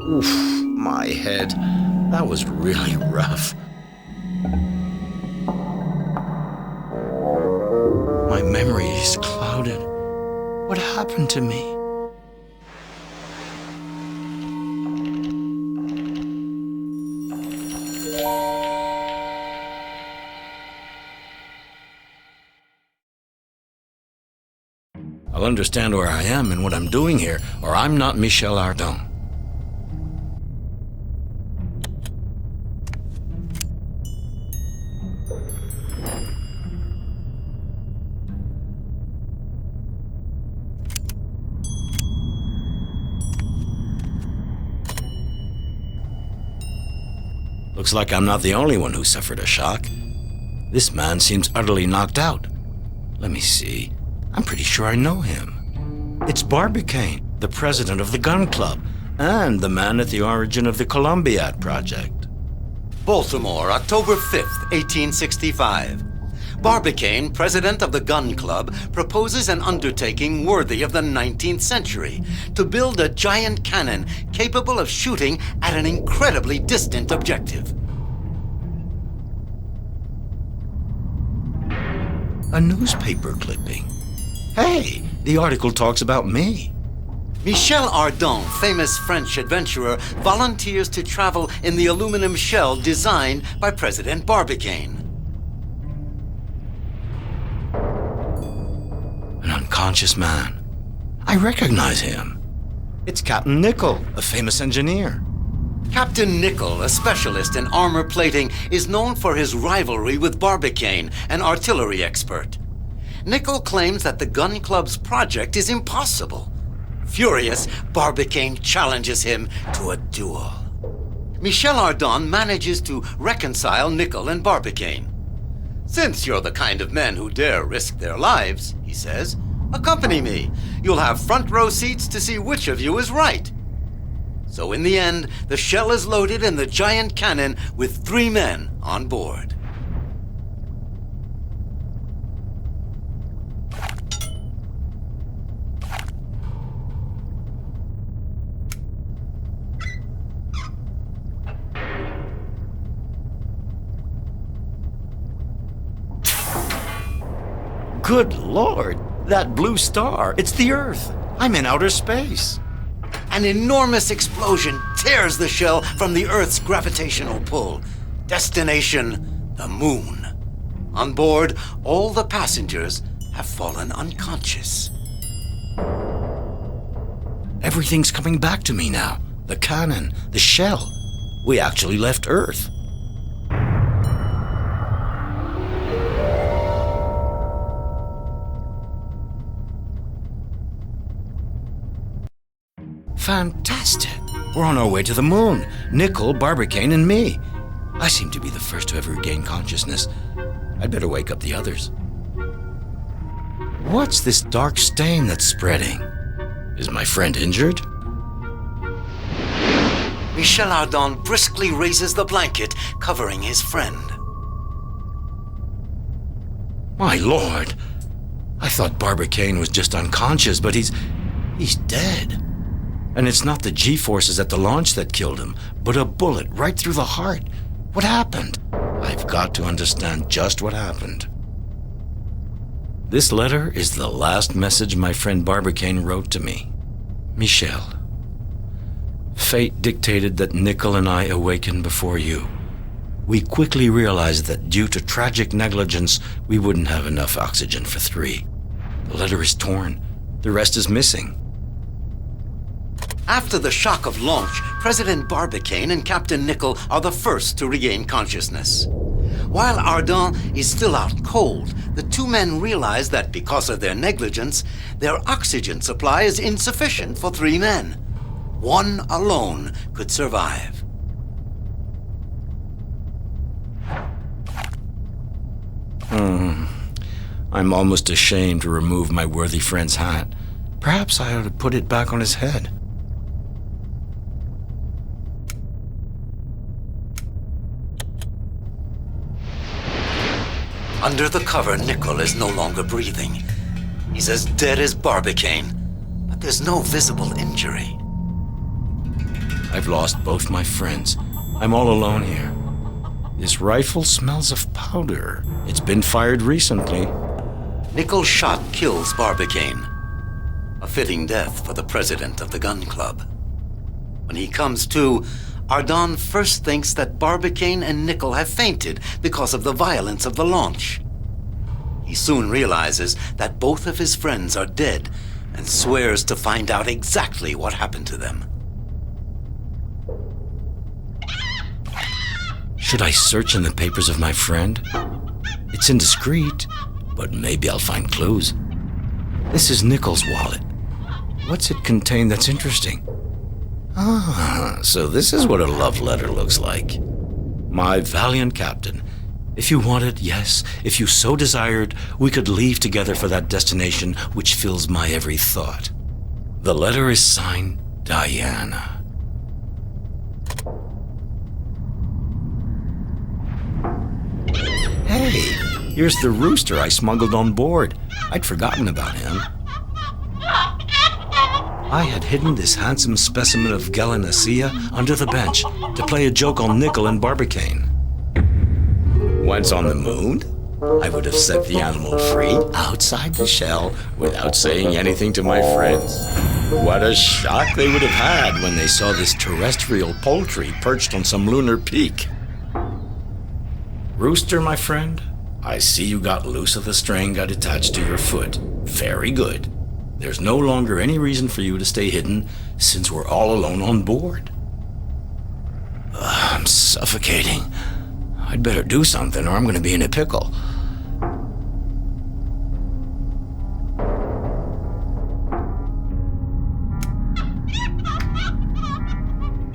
Oof, my head. That was really rough. My memory is clouded. What happened to me? I'll understand where I am and what I'm doing here, or I'm not Michel Ardan. Looks like I'm not the only one who suffered a shock. This man seems utterly knocked out. Let me see. I'm pretty sure I know him. It's Barbicane, the president of the gun club, and the man at the origin of the Columbiad project. Baltimore, October 5th, 1865. Barbicane, president of the Gun Club, proposes an undertaking worthy of the 19th century to build a giant cannon capable of shooting at an incredibly distant objective. A newspaper clipping. Hey, the article talks about me. Michel Ardan, famous French adventurer, volunteers to travel in the aluminum shell designed by President Barbicane. An unconscious man. I recognize him. It's Captain Nicholl, a famous engineer. Captain Nicholl, a specialist in armor plating, is known for his rivalry with Barbicane, an artillery expert. Nicholl claims that the Gun Club's project is impossible. Furious, Barbicane challenges him to a duel. Michel Ardan manages to reconcile Nicholl and Barbicane. "Since you're the kind of men who dare risk their lives," he says, "accompany me. You'll have front row seats to see which of you is right." So in the end, the shell is loaded in the giant cannon with 3 men on board. Good Lord, that blue star, it's the Earth. I'm in outer space. An enormous explosion tears the shell from the Earth's gravitational pull. Destination, the moon. On board, all the passengers have fallen unconscious. Everything's coming back to me now. The cannon, the shell. We actually left Earth. Fantastic. We're on our way to the moon. Nicholl, Barbicane, and me. I seem to be the first to ever regain consciousness. I'd better wake up the others. What's this dark stain that's spreading? Is my friend injured? Michel Ardan briskly raises the blanket covering his friend. My lord. I thought Barbicane was just unconscious, but he's dead. And it's not the G-forces at the launch that killed him, but a bullet right through the heart. What happened? I've got to understand just what happened. This letter is the last message my friend Barbicane wrote to me. Michel, fate dictated that Nicholl and I awaken before you. We quickly realized that due to tragic negligence, we wouldn't have enough oxygen for 3. The letter is torn. The rest is missing. After the shock of launch, President Barbicane and Captain Nicholl are the first to regain consciousness. While Ardan is still out cold, the 2 men realize that because of their negligence, their oxygen supply is insufficient for 3 men. 1 alone could survive. I'm almost ashamed to remove my worthy friend's hat. Perhaps I ought to put it back on his head. Under the cover, Nickel is no longer breathing. He's as dead as Barbicane, but there's no visible injury. I've lost both my friends. I'm all alone here. This rifle smells of powder. It's been fired recently. Nickel's shot kills Barbicane. A fitting death for the president of the gun club. When he comes to, Ardon first thinks that Barbicane and Nickel have fainted because of the violence of the launch. He soon realizes that both of his friends are dead and swears to find out exactly what happened to them. Should I search in the papers of my friend? It's indiscreet, but maybe I'll find clues. This is Nickel's wallet. What's it contain that's interesting? So this is what a love letter looks like. My valiant captain, if you wanted, yes, if you so desired, we could leave together for that destination which fills my every thought. The letter is signed Diana. Hey, here's the rooster I smuggled on board. I'd forgotten about him. I had hidden this handsome specimen of Gallinaceae under the bench to play a joke on Nickel and Barbicane. Once on the moon, I would have set the animal free outside the shell without saying anything to my friends. What a shock they would have had when they saw this terrestrial poultry perched on some lunar peak. Rooster, my friend, I see you got loose of the string got attached to your foot. Very good. There's no longer any reason for you to stay hidden since we're all alone on board. I'm suffocating. I'd better do something or I'm going to be in a pickle.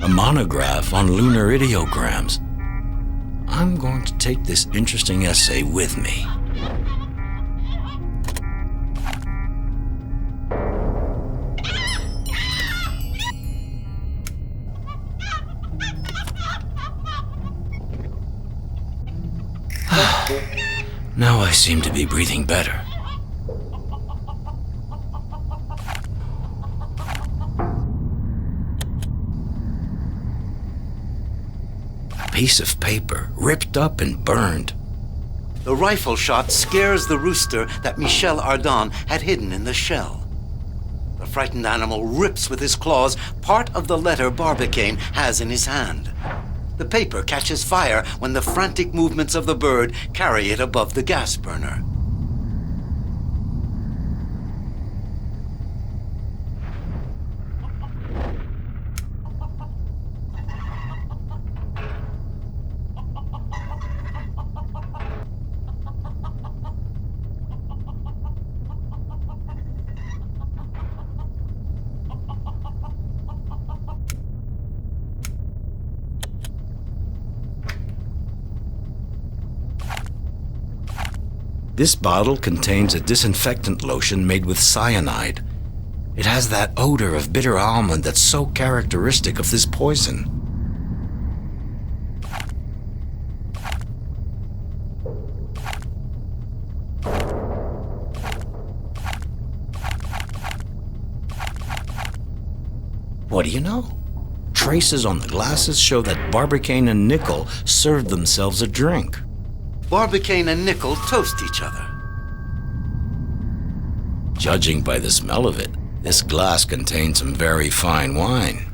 A monograph on lunar ideograms. I'm going to take this interesting essay with me. Now I seem to be breathing better. A piece of paper, ripped up and burned. The rifle shot scares the rooster that Michel Ardon had hidden in the shell. The frightened animal rips with his claws part of the letter Barbicane has in his hand. The paper catches fire when the frantic movements of the bird carry it above the gas burner. This bottle contains a disinfectant lotion made with cyanide. It has that odor of bitter almond that's so characteristic of this poison. What do you know? Traces on the glasses show that Barbicane and Nickel served themselves a drink. Barbicane and Nickel toast each other. Judging by the smell of it, this glass contains some very fine wine.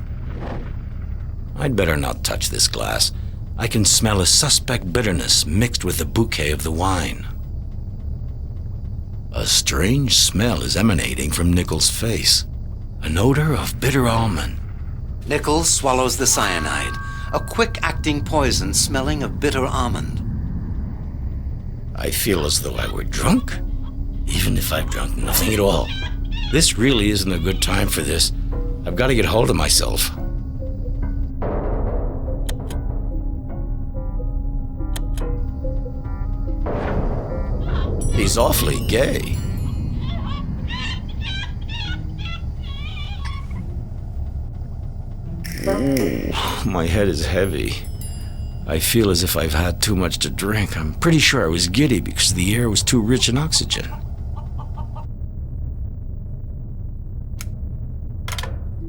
I'd better not touch this glass. I can smell a suspect bitterness mixed with the bouquet of the wine. A strange smell is emanating from Nickel's face. An odor of bitter almond. Nickel swallows the cyanide, a quick-acting poison smelling of bitter almond. I feel as though I were drunk, even if I've drunk nothing at all. This really isn't a good time for this. I've got to get hold of myself. He's awfully gay. Ooh, my head is heavy. I feel as if I've had too much to drink. I'm pretty sure I was giddy because the air was too rich in oxygen.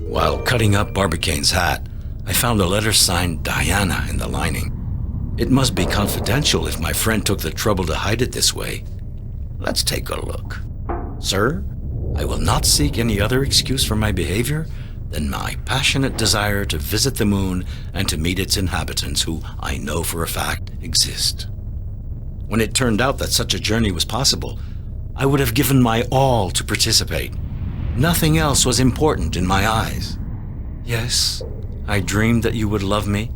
While cutting up Barbicane's hat, I found a letter signed Diana in the lining. It must be confidential if my friend took the trouble to hide it this way. Let's take a look. Sir, I will not seek any other excuse for my behavior than my passionate desire to visit the moon and to meet its inhabitants, who I know for a fact exist. When it turned out that such a journey was possible, I would have given my all to participate. Nothing else was important in my eyes. Yes, I dreamed that you would love me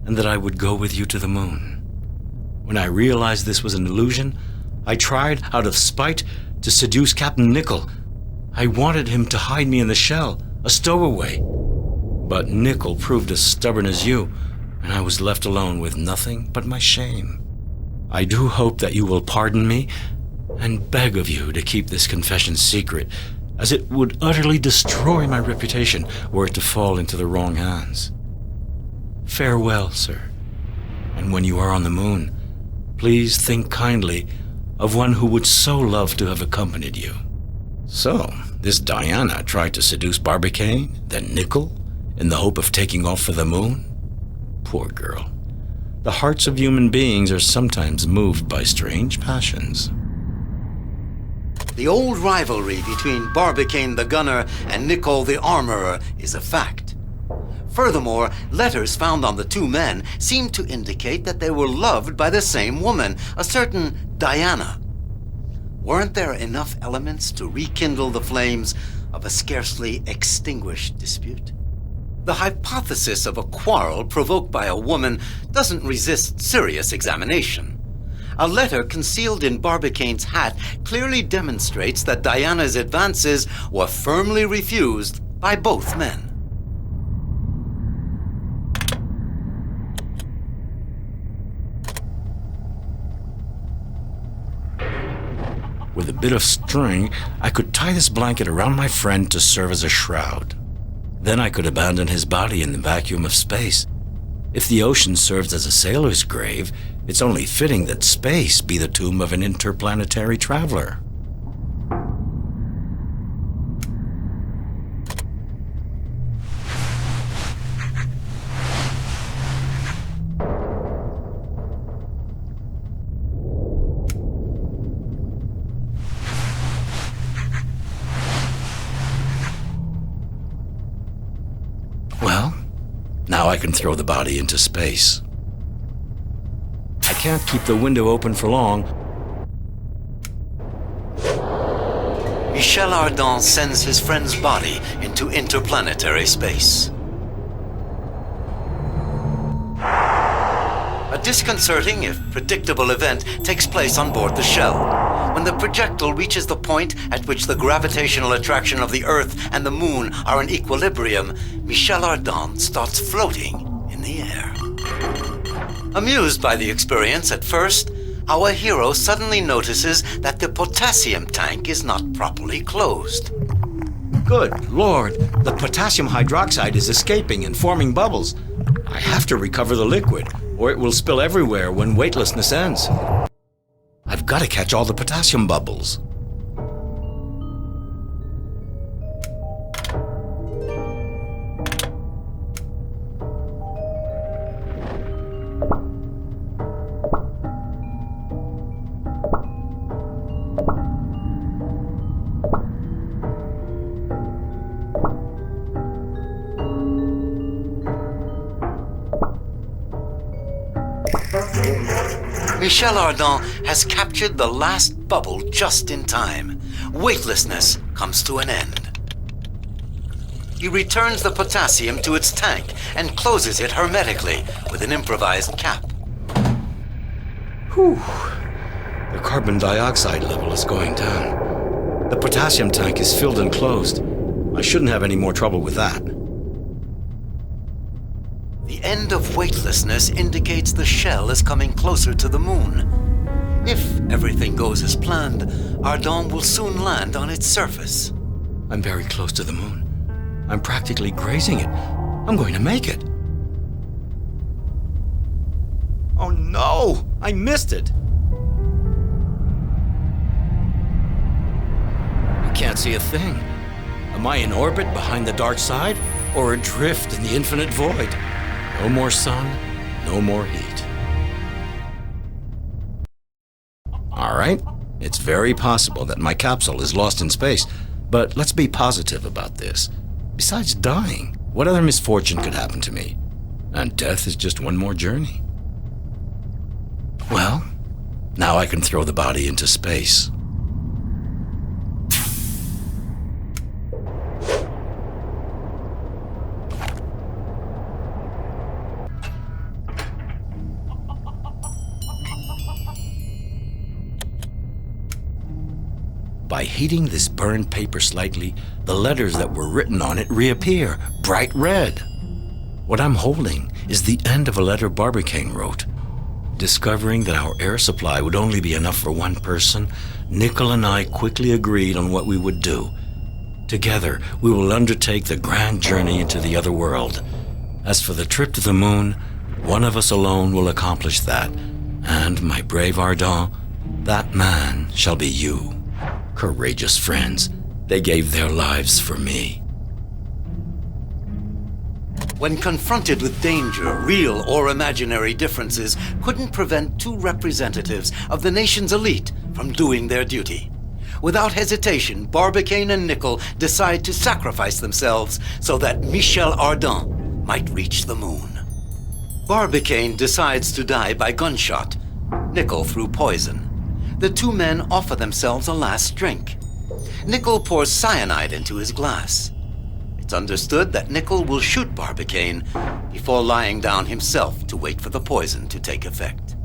and that I would go with you to the moon. When I realized this was an illusion, I tried, out of spite, to seduce Captain Nicholl. I wanted him to hide me in the shell, a stowaway. But Nicholl proved as stubborn as you, and I was left alone with nothing but my shame. I do hope that you will pardon me and beg of you to keep this confession secret, as it would utterly destroy my reputation were it to fall into the wrong hands. Farewell, sir, and when you are on the moon, please think kindly of one who would so love to have accompanied you. So, this Diana tried to seduce Barbicane, then Nicholl, in the hope of taking off for the moon? Poor girl. The hearts of human beings are sometimes moved by strange passions. The old rivalry between Barbicane the Gunner and Nicholl the Armorer is a fact. Furthermore, letters found on the two men seem to indicate that they were loved by the same woman, a certain Diana. Weren't there enough elements to rekindle the flames of a scarcely extinguished dispute? The hypothesis of a quarrel provoked by a woman doesn't resist serious examination. A letter concealed in Barbicane's hat clearly demonstrates that Diana's advances were firmly refused by both men. With a bit of string, I could tie this blanket around my friend to serve as a shroud. Then I could abandon his body in the vacuum of space. If the ocean serves as a sailor's grave, it's only fitting that space be the tomb of an interplanetary traveler. Well, now I can throw the body into space. I can't keep the window open for long. Michel Ardan sends his friend's body into interplanetary space. A disconcerting, if predictable, event takes place on board the shell. When the projectile reaches the point at which the gravitational attraction of the Earth and the Moon are in equilibrium, Michel Ardan starts floating in the air. Amused by the experience at first, our hero suddenly notices that the potassium tank is not properly closed. Good Lord, the potassium hydroxide is escaping and forming bubbles. I have to recover the liquid, or it will spill everywhere when weightlessness ends. I've got to catch all the potassium bubbles. Michel Ardan has captured the last bubble just in time. Weightlessness comes to an end. He returns the potassium to its tank and closes it hermetically with an improvised cap. Whew. The carbon dioxide level is going down. The potassium tank is filled and closed. I shouldn't have any more trouble with that. The end of weightlessness indicates the shell is coming closer to the moon. If everything goes as planned, Ardon will soon land on its surface. I'm very close to the moon. I'm practically grazing it. I'm going to make it. Oh no! I missed it! I can't see a thing. Am I in orbit behind the dark side, or adrift in the infinite void? No more sun, no more heat. All right, it's very possible that my capsule is lost in space, but let's be positive about this. Besides dying, what other misfortune could happen to me? And death is just one more journey. Well, now I can throw the body into space. By heating this burned paper slightly, the letters that were written on it reappear, bright red. What I'm holding is the end of a letter Barbicane wrote. Discovering that our air supply would only be enough for one person, Nickel and I quickly agreed on what we would do. Together, we will undertake the grand journey into the other world. As for the trip to the moon, one of us alone will accomplish that. And, my brave Ardon, that man shall be you. Courageous friends, they gave their lives for me. When confronted with danger, real or imaginary differences couldn't prevent two representatives of the nation's elite from doing their duty. Without hesitation, Barbicane and Nickel decide to sacrifice themselves so that Michel Ardon might reach the moon. Barbicane decides to die by gunshot, Nickel through poison. The two men offer themselves a last drink. Nickel pours cyanide into his glass. It's understood that Nickel will shoot Barbicane before lying down himself to wait for the poison to take effect.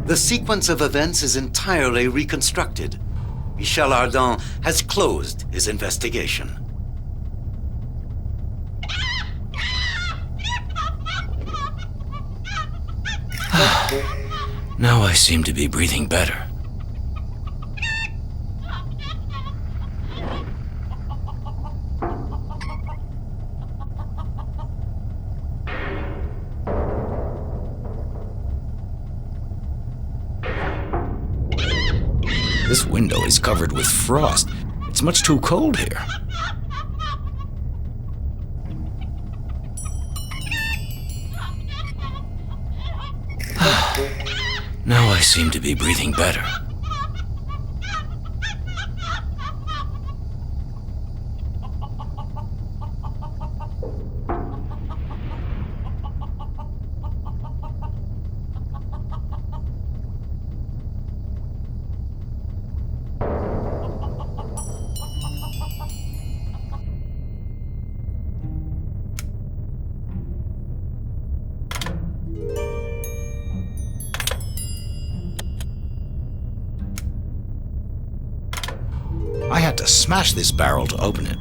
The sequence of events is entirely reconstructed. Michel Ardon has closed his investigation. Now I seem to be breathing better. This window is covered with frost. It's much too cold here. Now I seem to be breathing better. I had to smash this barrel to open it.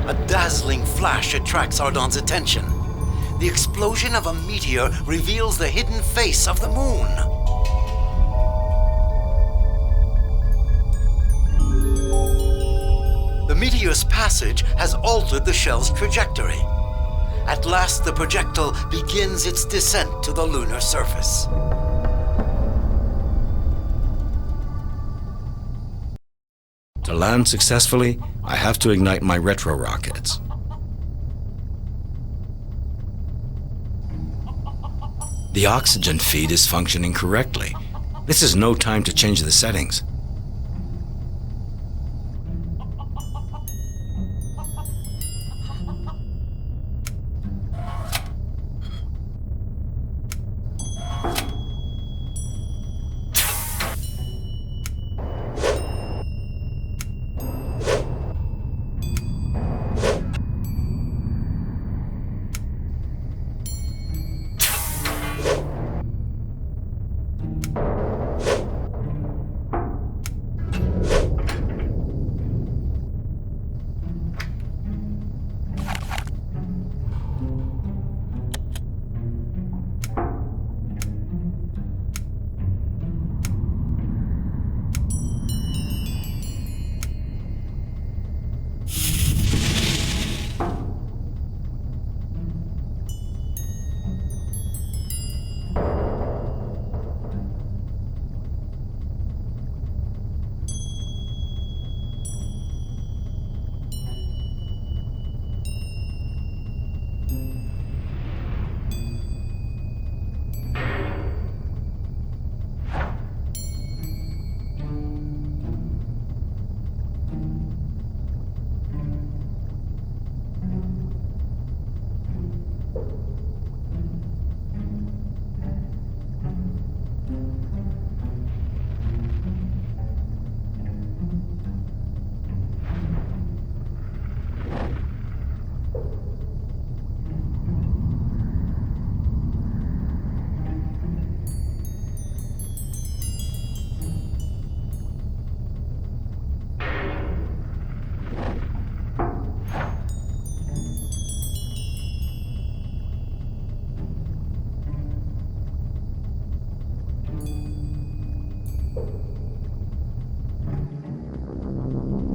A dazzling flash attracts Ardon's attention. The explosion of a meteor reveals the hidden face of the moon. The meteor's passage has altered the shell's trajectory. At last, the projectile begins its descent to the lunar surface. To land successfully, I have to ignite my retro rockets. The oxygen feed is functioning correctly. This is no time to change the settings.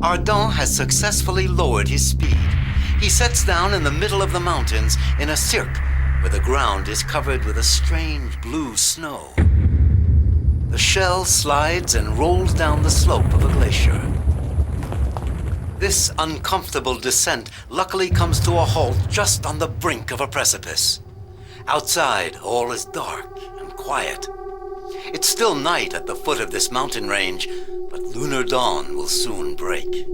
Ardent has successfully lowered his speed. He sets down in the middle of the mountains in a cirque where the ground is covered with a strange blue snow. The shell slides and rolls down the slope of a glacier. This uncomfortable descent luckily comes to a halt just on the brink of a precipice. Outside, all is dark and quiet. It's still night at the foot of this mountain range, but lunar dawn will soon break.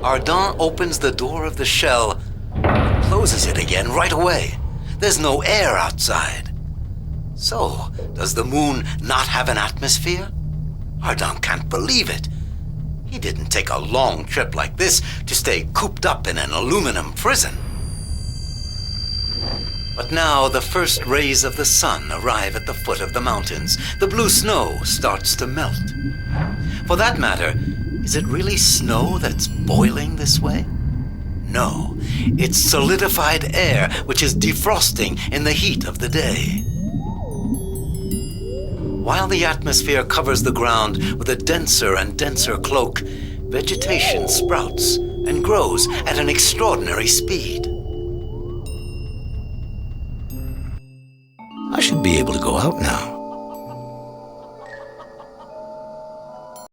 Ardent opens the door of the shell, but closes it again right away. There's no air outside. So, does the moon not have an atmosphere? Ardent can't believe it. He didn't take a long trip like this to stay cooped up in an aluminum prison. But now the first rays of the sun arrive at the foot of the mountains. The blue snow starts to melt. For that matter, is it really snow that's boiling this way? No, it's solidified air which is defrosting in the heat of the day. While the atmosphere covers the ground with a denser and denser cloak, vegetation sprouts and grows at an extraordinary speed. I should be able to go out now.